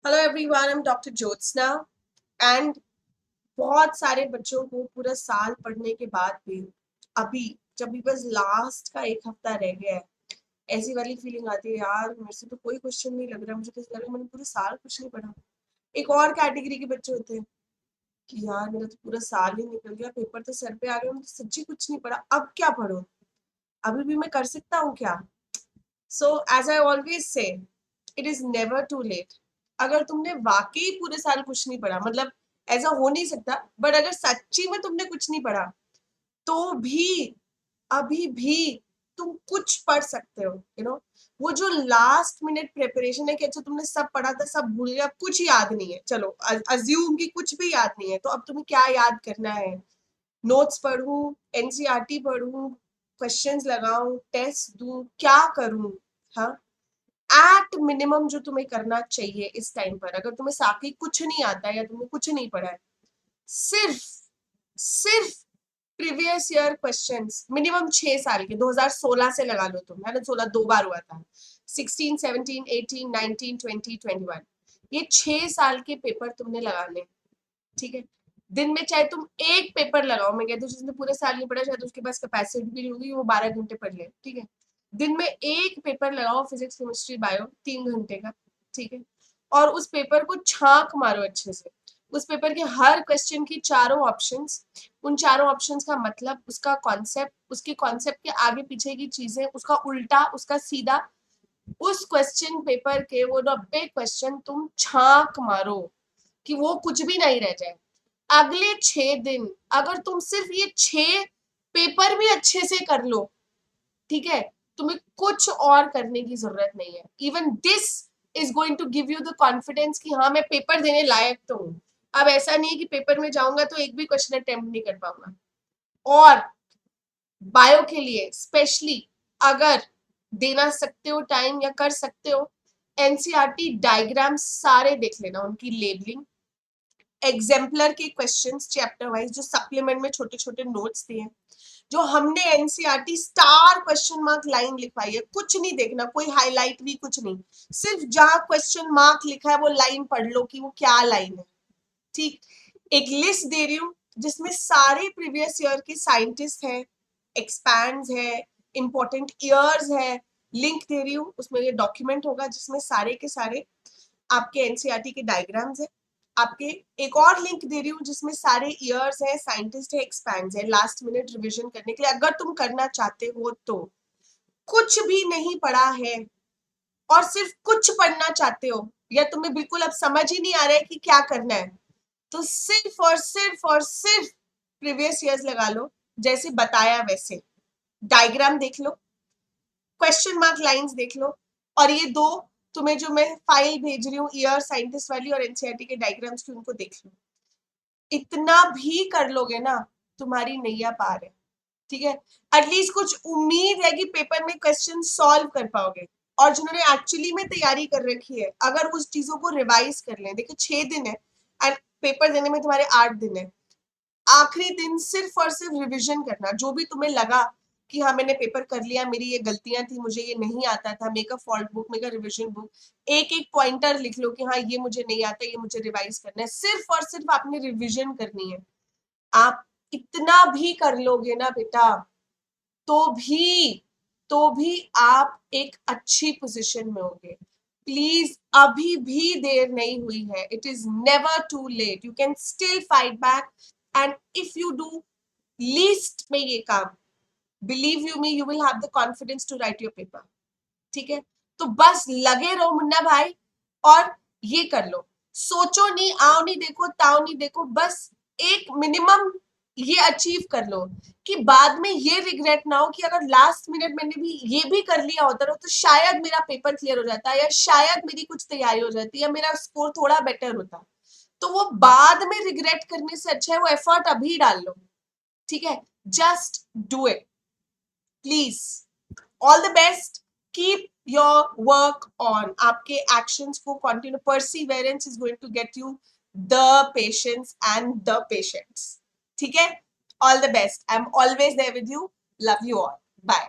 Hello everyone, I am doctor Jyotsna and बहुत सारे बच्चों को पूरा साल पढ़ने के बाद भी अभी जब भी बस लास्ट का एक हफ्ता रह गया है, ऐसी वाली फीलिंग आती है, यार मेरे से तो कोई क्वेश्चन नहीं लग रहा, मुझे तो लग रहा है मैंने पूरा साल कुछ नहीं पढ़ा। एक और कैटेगरी के बच्चे होते हैं कि यार मेरा तो पूरा साल ही निकल गया, पेपर तो सर पे आ गया, मुझे सच्ची कुछ नहीं पढ़ा, अब क्या पढ़ूं, अभी भी मैं कर सकता हूँ क्या। So as I always say, it is never too late. अगर तुमने वाकई पूरे साल कुछ नहीं पढ़ा, मतलब ऐसा हो नहीं सकता, बट अगर सच्ची में तुमने कुछ नहीं पढ़ा तो भी अभी भी तुम कुछ पढ़ सकते हो। वो जो लास्ट मिनट प्रिपरेशन है कि अच्छा तुमने सब पढ़ा था, सब भूल गया, अब कुछ याद नहीं है, चलो अज्यूम कि कुछ भी याद नहीं है, तो अब तुम्हें क्या याद करना है? नोट्स पढ़ूं, एनसीईआरटी पढ़ूं, क्वेश्चंस लगाऊं, टेस्ट दूं, क्या करूं? हाँ, एट मिनिमम जो तुम्हें करना चाहिए इस टाइम पर, अगर तुम्हें साकी कुछ नहीं आता है या तुमने कुछ नहीं पढ़ा है, सिर्फ सिर्फ प्रीवियस ईयर क्वेश्चंस मिनिमम 6 साल के, 2016 से लगा लो तुम, है ना, 16 दो बार हुआ था, 16, 17, 18, 19, 20, 21, ये 6 साल के पेपर तुमने लगाने। ठीक है, दिन में चाहे तुम एक पेपर लगाओ, मैं कहती हूँ जिसने पूरे साल नहीं पढ़ा शायद उसके पास कैपेसिटी भी नहीं होगी, वो 12 घंटे पढ़ ले। ठीक है, दिन में एक पेपर लगाओ, फिजिक्स केमिस्ट्री बायो, 3 घंटे का। ठीक है, और उस पेपर को छांक मारो अच्छे से, उस पेपर के हर क्वेश्चन की चारों ऑप्शंस, उन चारों ऑप्शंस का मतलब, उसका कॉन्सेप्ट, उसके कॉन्सेप्ट के आगे पीछे की चीजें, उसका उल्टा, उसका सीधा, उस क्वेश्चन पेपर के वो 90 क्वेश्चन तुम छांक मारो कि वो कुछ भी नहीं रह जाए। अगले 6 दिन अगर तुम सिर्फ ये 6 पेपर भी अच्छे से कर लो, ठीक है, तुम्हें कुछ और करने की जरूरत नहीं है। Even this is going to give you the confidence कि हाँ मैं पेपर देने लायक तो हूँ। अब ऐसा नहीं है कि पेपर में जाऊंगा तो एक भी क्वेश्चन अटेम्प्ट नहीं कर पाऊंगा। और बायो के लिए स्पेशली अगर देना सकते हो टाइम या कर सकते हो, एनसीईआरटी डायग्राम सारे देख लेना, उनकी लेबलिंग, एग्जाम्पलर के क्वेश्चंस चैप्टर वाइज जो सप्लीमेंट में छोटे छोटे नोट्स दिए, जो हमने NCERT star question mark line लिखवाई है, कुछ नहीं देखना, कोई हाईलाइट भी कुछ नहीं, सिर्फ जहां क्वेश्चन मार्क लिखा है वो लाइन पढ़ लो कि वो क्या लाइन है। ठीक, एक लिस्ट दे रही हूँ जिसमें सारे प्रीवियस ईयर के साइंटिस्ट हैं, एक्सपैंड्स है, इंपॉर्टेंट ईयर्स है, लिंक दे रही हूँ, उसमें ये डॉक्यूमेंट होगा जिसमें सारे के सारे आपके एनसीईआरटी के डायग्राम्स है। आपके एक और लिंक दे रही हूँ जिसमें सारे ईयर्स है, साइंटिस्ट है, एक्सपैंड्स है, लास्ट मिनट रिवीजन करने के लिए अगर तुम करना चाहते हो तो। कुछ भी नहीं पढ़ा है और सिर्फ कुछ पढ़ना चाहते हो, या तुम्हें बिल्कुल अब समझ ही नहीं आ रहा है कि क्या करना है, तो सिर्फ और सिर्फ और सिर्फ प्रीवियस ईयर्स लगा लो, जैसे बताया वैसे डायग्राम देख लो, क्वेश्चन मार्क लाइंस देख लो, और ये दो तुम्हें जो मैं फाइल भेज रही हूँ ईयर साइंटिस्ट वाली और एनसीईआरटी के डायग्राम्स की, उनको देख लो। इतना भी कर लोगे ना, तुम्हारी नैया पार है। ठीक है, एटलीस्ट कुछ उम्मीद है कि पेपर में क्वेश्चन सॉल्व कर पाओगे। और जिन्होंने एक्चुअली में तैयारी कर रखी है, अगर उस चीजों को रिवाइज कर लें, देखिए 6 दिन है एंड पेपर देने में तुम्हारे 8 दिन है, आखिरी दिन सिर्फ और सिर्फ रिवीजन करना, जो भी तुम्हें लगा कि हाँ मैंने पेपर कर लिया, मेरी ये गलतियां थी, मुझे ये नहीं आता था, make a fault book, make a revision book, एक एक पॉइंटर लिख लो कि हाँ ये मुझे नहीं आता, ये मुझे रिवाइज करना है, सिर्फ और सिर्फ आपने रिवीजन करनी है। आप इतना भी कर लोगे ना बेटा, तो भी आप एक अच्छी पोजीशन में होगे। प्लीज अभी भी देर नहीं हुई है, it is never too late, you can still fight back, and if you do least में ये काम, believe you me, you will have the confidence to write your paper. ठीक है, तो बस लगे रहो मुन्ना भाई, और ये कर लो, सोचो नहीं, आओ नहीं देखो, ताओ नहीं देखो, बस एक मिनिमम ये अचीव कर लो कि बाद में ये रिग्रेट ना हो कि अगर लास्ट मिनट मैंने भी ये भी कर लिया होता ना तो शायद मेरा पेपर क्लियर हो जाता, या शायद मेरी कुछ तैयारी हो जाती, या मेरा स्कोर थोड़ा बेटर होता। तो वो बाद में रिग्रेट करने से अच्छा है वो एफर्ट अभी डाल लो। ठीक है, just do it please. All the best, keep your work on, आपके एक्शंस को continue, perseverance is going to get you the patience and the patients. ठीक है, all the best, I am always there with you, love you all, bye.